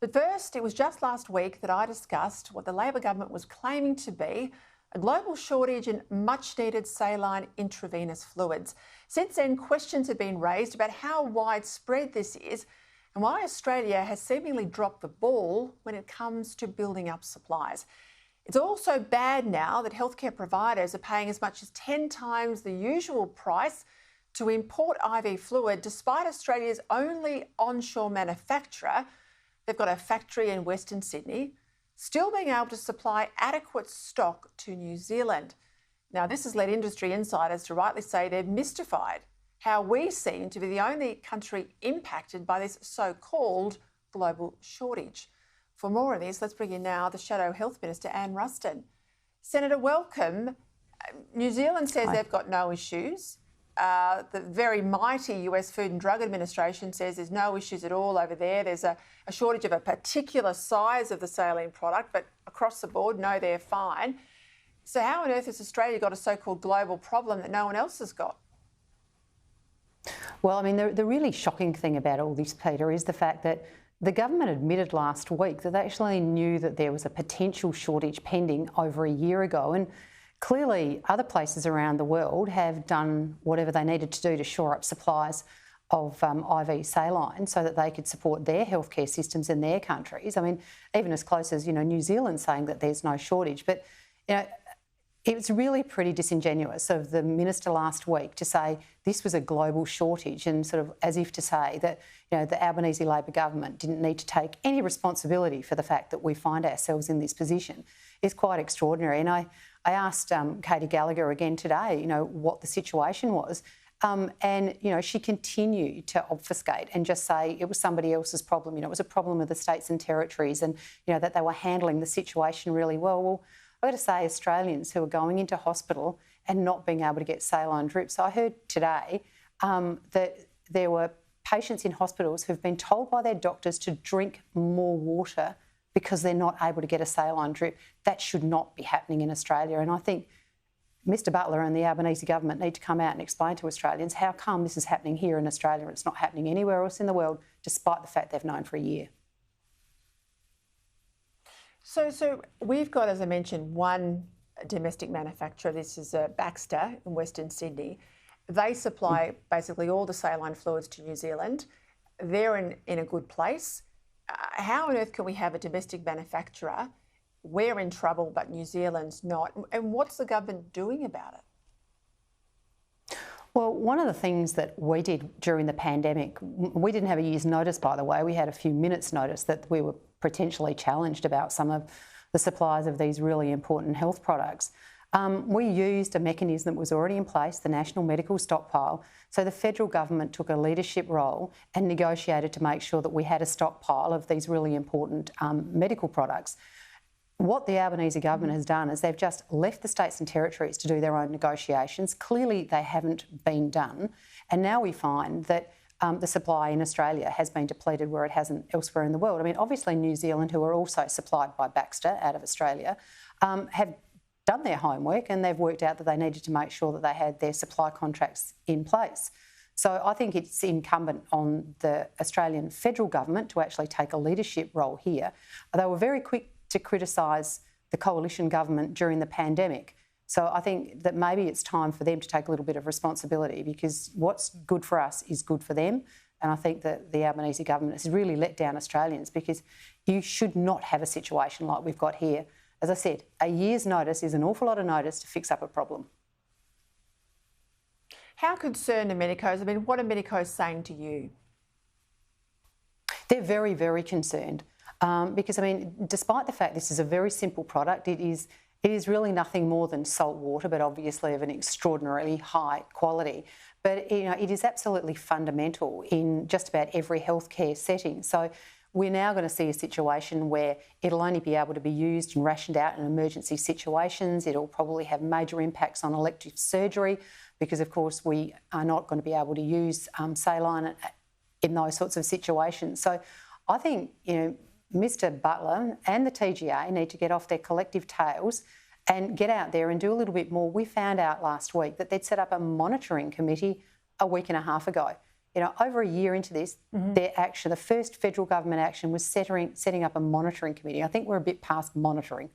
But first, it was just last week that I discussed what the Labor government was claiming to be a global shortage in much-needed saline intravenous fluids. Since then, questions have been raised about how widespread this is and why Australia has seemingly dropped the ball when it comes to building up supplies. It's also bad now that healthcare providers are paying as much as 10 times the usual price to import IV fluid, despite Australia's only onshore manufacturer. They've got a factory in Western Sydney, still being able to supply adequate stock to New Zealand. Now, this has led industry insiders to rightly say they're mystified how we seem to be the only country impacted by this so-called global shortage. For more on this, let's bring in now the Shadow Health Minister, Anne Ruston. Senator, welcome. New Zealand says they've got no issues. The very mighty US Food and Drug Administration says there's no issues at all over there. There's a shortage of a particular size of the saline product, but across the board, no, they're fine. So how on earth has Australia got a so-called global problem that no one else has got? Well, I mean, the really shocking thing about all this, Peter, is the fact that the government admitted last week that they actually knew that there was a potential shortage pending over a year ago. And clearly, other places around the world have done whatever they needed to do to shore up supplies of IV saline so that they could support their healthcare systems in their countries. I mean, even as close as, New Zealand saying that there's no shortage. But, it was really pretty disingenuous of the minister last week to say this was a global shortage, and sort of as if to say that, the Albanese Labor government didn't need to take any responsibility for the fact that we find ourselves in this position. It's quite extraordinary. And I asked Katie Gallagher again today, what the situation was. And she continued to obfuscate and just say it was somebody else's problem. It was a problem of the states and territories, and, that they were handling the situation really well. Well, I've got to say, Australians who are going into hospital and not being able to get saline drips. So I heard today that there were patients in hospitals who've been told by their doctors to drink more water because they're not able to get a saline drip. That should not be happening in Australia. And I think Mr Butler and the Albanese government need to come out and explain to Australians how come this is happening here in Australia and it's not happening anywhere else in the world, despite the fact they've known for a year. So we've got, as I mentioned, one domestic manufacturer. This is Baxter in Western Sydney. They supply basically all the saline fluids to New Zealand. They're in a good place. How on earth can we have a domestic manufacturer? We're in trouble, but New Zealand's not. And what's the government doing about it? Well, one of the things that we did during the pandemic, we didn't have a year's notice, by the way. We had a few minutes' notice that we were potentially challenged about some of the supplies of these really important health products. We used a mechanism that was already in place, the National Medical Stockpile. So the federal government took a leadership role and negotiated to make sure that we had a stockpile of these really important medical products. What the Albanese government has done is they've just left the states and territories to do their own negotiations. Clearly, they haven't been done. And now we find that the supply in Australia has been depleted where it hasn't elsewhere in the world. I mean, obviously New Zealand, who are also supplied by Baxter out of Australia, have done their homework and they've worked out that they needed to make sure that they had their supply contracts in place. So I think it's incumbent on the Australian federal government to actually take a leadership role here. They were very quick to criticise the coalition government during the pandemic. So I think that maybe it's time for them to take a little bit of responsibility, because what's good for us is good for them. And I think that the Albanese government has really let down Australians, because you should not have a situation like we've got here. As I said, a year's notice is an awful lot of notice to fix up a problem. How concerned are medicos? I mean, what are medicos saying to you? They're very, very concerned. Because, I mean, despite the fact this is a very simple product, it is really nothing more than salt water, but obviously of an extraordinarily high quality. But, it is absolutely fundamental in just about every healthcare setting. So we're now going to see a situation where it'll only be able to be used and rationed out in emergency situations. It'll probably have major impacts on elective surgery because, of course, we are not going to be able to use saline in those sorts of situations. So I think, Mr Butler and the TGA need to get off their collective tails and get out there and do a little bit more. We found out last week that they'd set up a monitoring committee a week and a half ago. over a year into this, their action, the first federal government action was setting up a monitoring committee. I think we're a bit past monitoring.